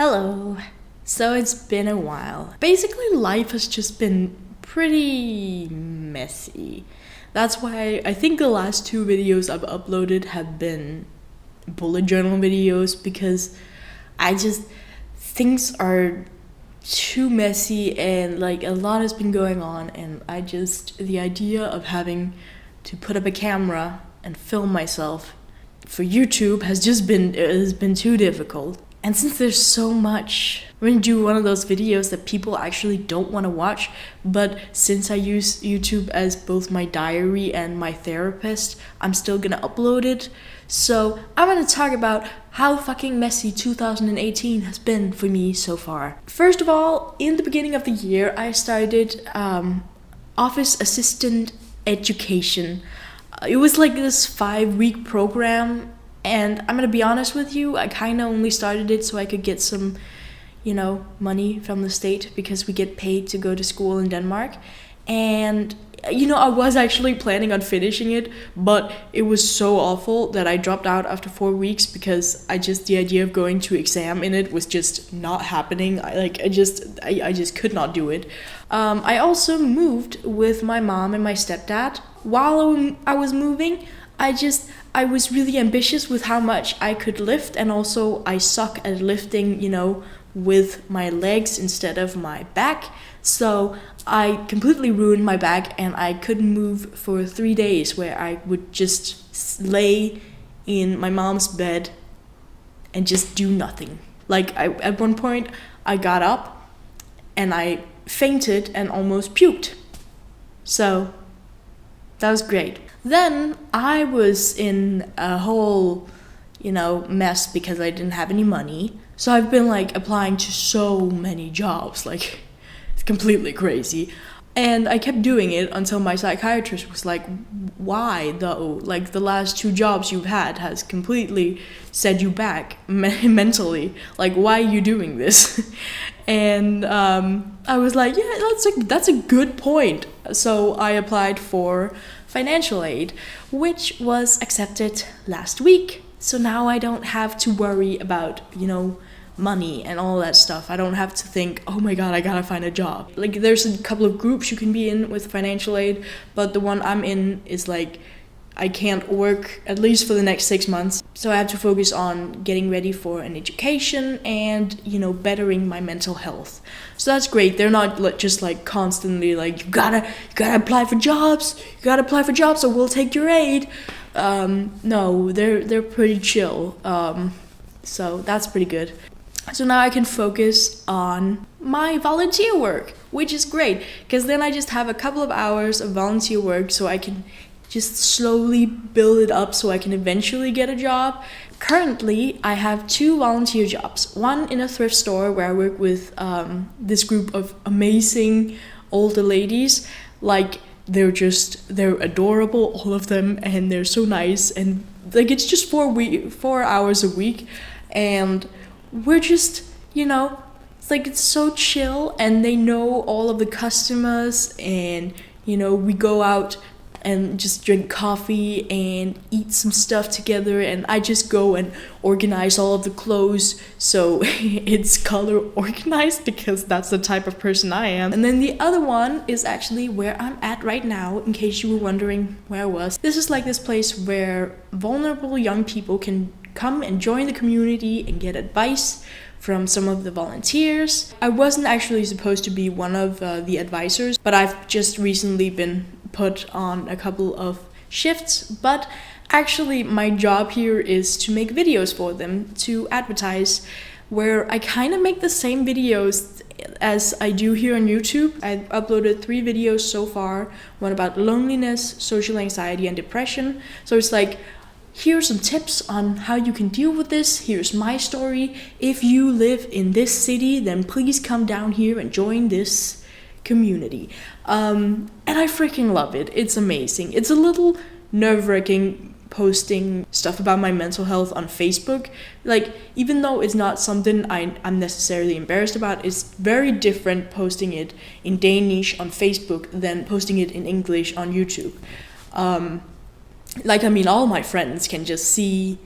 Hello. So it's been a while. Basically, life has just been pretty messy. That's why I think the last two videos I've uploaded have been bullet journal videos because things are too messy and like a lot has been going on, and the idea of having to put up a camera and film myself for YouTube has been too difficult. And since there's so much, I'm gonna do one of those videos that people actually don't want to watch, but since I use YouTube as both my diary and my therapist, I'm still gonna upload it. So I'm gonna talk about how fucking messy 2018 has been for me so far. First of all, in the beginning of the year, I started office assistant education. It was like this 5-week program, and I'm gonna be honest with you, I kinda only started it so I could get some, money from the state because we get paid to go to school in Denmark. And, I was actually planning on finishing it, but it was so awful that I dropped out after 4 weeks because the idea of going to exam in it was just not happening. I just could not do it. I also moved with my mom and my stepdad. While I was moving, I was really ambitious with how much I could lift, and also I suck at lifting, with my legs instead of my back. So I completely ruined my back, and I couldn't move for 3 days, where I would just lay in my mom's bed and just do nothing. At one point, I got up and I fainted and almost puked. So that was great. Then I was in a whole, mess because I didn't have any money. So I've been applying to so many jobs, it's completely crazy. And I kept doing it until my psychiatrist was like, why though? The last 2 jobs you've had has completely set you back mentally. Why are you doing this? And I was like, yeah, that's a good point. So I applied for financial aid, which was accepted last week. So now I don't have to worry about, money and all that stuff. I don't have to think, oh my god, I gotta find a job. There's a couple of groups you can be in with financial aid, but the one I'm in is I can't work at least for the next 6 months. So I have to focus on getting ready for an education and, bettering my mental health. So that's great. They're not just constantly you gotta apply for jobs. You gotta apply for jobs or we'll take your aid. No, they're pretty chill. So that's pretty good. So now I can focus on my volunteer work, which is great, because then I just have a couple of hours of volunteer work so I can just slowly build it up so I can eventually get a job. Currently, I have 2 volunteer jobs. One in a thrift store where I work with this group of amazing older ladies. They're adorable, all of them, and they're so nice. And it's just 4 hours a week. And we're just, it's so chill, and they know all of the customers, and, we go out and just drink coffee and eat some stuff together, and I just go and organize all of the clothes so it's color organized because that's the type of person I am. And then the other one is actually where I'm at right now, in case you were wondering where I was. This is this place where vulnerable young people can come and join the community and get advice from some of the volunteers. I wasn't actually supposed to be one of the advisors, but I've just recently been put on a couple of shifts. But actually my job here is to make videos for them to advertise, where I kind of make the same videos as I do here on YouTube. I've uploaded 3 videos so far, one about loneliness, social anxiety, and depression. So it's here's some tips on how you can deal with this. Here's my story. If you live in this city, then please come down here and join this community. And I freaking love it. It's amazing. It's a little nerve-wracking posting stuff about my mental health on Facebook. Even though it's not something I'm necessarily embarrassed about, it's very different posting it in Danish on Facebook than posting it in English on YouTube. All my friends can just see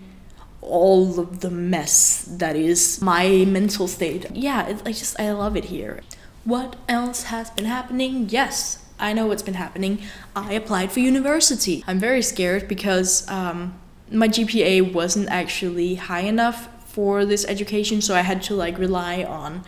all of the mess that is my mental state. Yeah, I love it here. What else has been happening? Yes, I know what's been happening. I applied for university. I'm very scared because my GPA wasn't actually high enough for this education, so I had to like rely on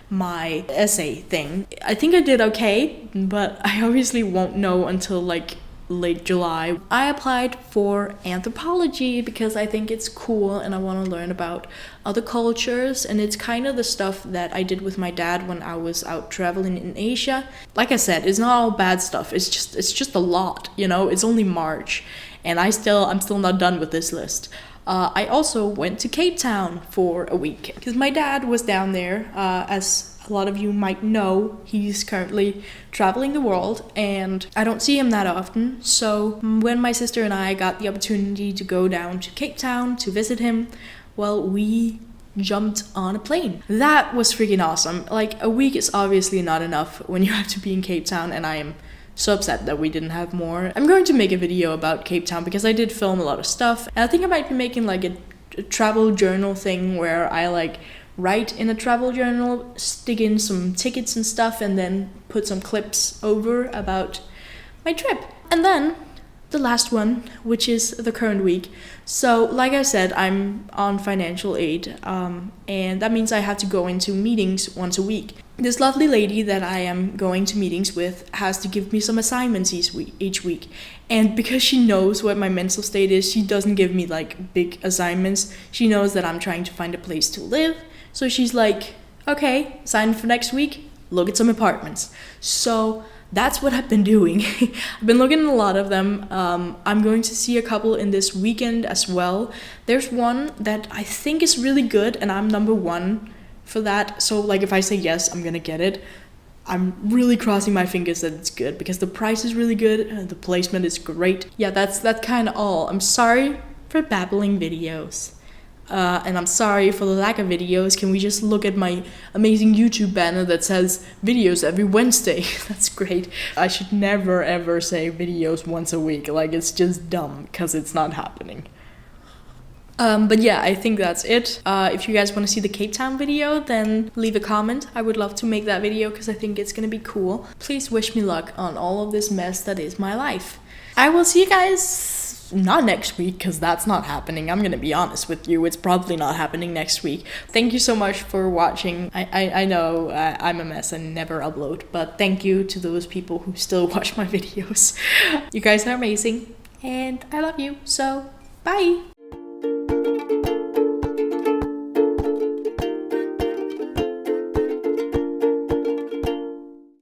my essay thing. I think I did okay, but I obviously won't know until like late July. I applied for anthropology because I think it's cool and I want to learn about other cultures, and it's kind of the stuff that I did with my dad when I was out traveling in Asia. Like I said, it's not all bad stuff. It's just a lot, you know. It's only March and I'm still not done with this list. I also went to Cape Town for a week because my dad was down there. As a lot of you might know, he's currently traveling the world and I don't see him that often. So when my sister and I got the opportunity to go down to Cape Town to visit him, well, we jumped on a plane. That was freaking awesome. Like, a week is obviously not enough when you have to be in Cape Town, and I am so upset that we didn't have more. I'm going to make a video about Cape Town because I did film a lot of stuff, and I think I might be making like a travel journal thing where I like write in a travel journal, stick in some tickets and stuff, and then put some clips over about my trip. And then the last one, which is the current week. So like I said, I'm on financial aid, and that means I have to go into meetings once a week. This lovely lady that I am going to meetings with has to give me some assignments each week. And because she knows what my mental state is, she doesn't give me like big assignments. She knows that I'm trying to find a place to live. So she's like, okay, sign for next week, look at some apartments. So that's what I've been doing. I've been looking at a lot of them. I'm going to see a couple in this weekend as well. There's one that I think is really good and I'm number one for that. So like if I say yes, I'm gonna get it. I'm really crossing my fingers that it's good because the price is really good and the placement is great. Yeah, that's kind of all. I'm sorry for babbling videos. And I'm sorry for the lack of videos. Can we just look at my amazing YouTube banner that says videos every Wednesday? That's great. I should never ever say videos once a week. Like, it's just dumb because it's not happening. But yeah, I think that's it. If you guys want to see the Cape Town video, then leave a comment. I would love to make that video because I think it's gonna be cool. Please wish me luck on all of this mess that is my life. I will see you guys not next week because that's not happening. I'm gonna be honest with you, it's probably not happening next week. Thank you so much for watching. I know I'm a mess and never upload, but thank you to those people who still watch my videos. You guys are amazing and I love you, so bye.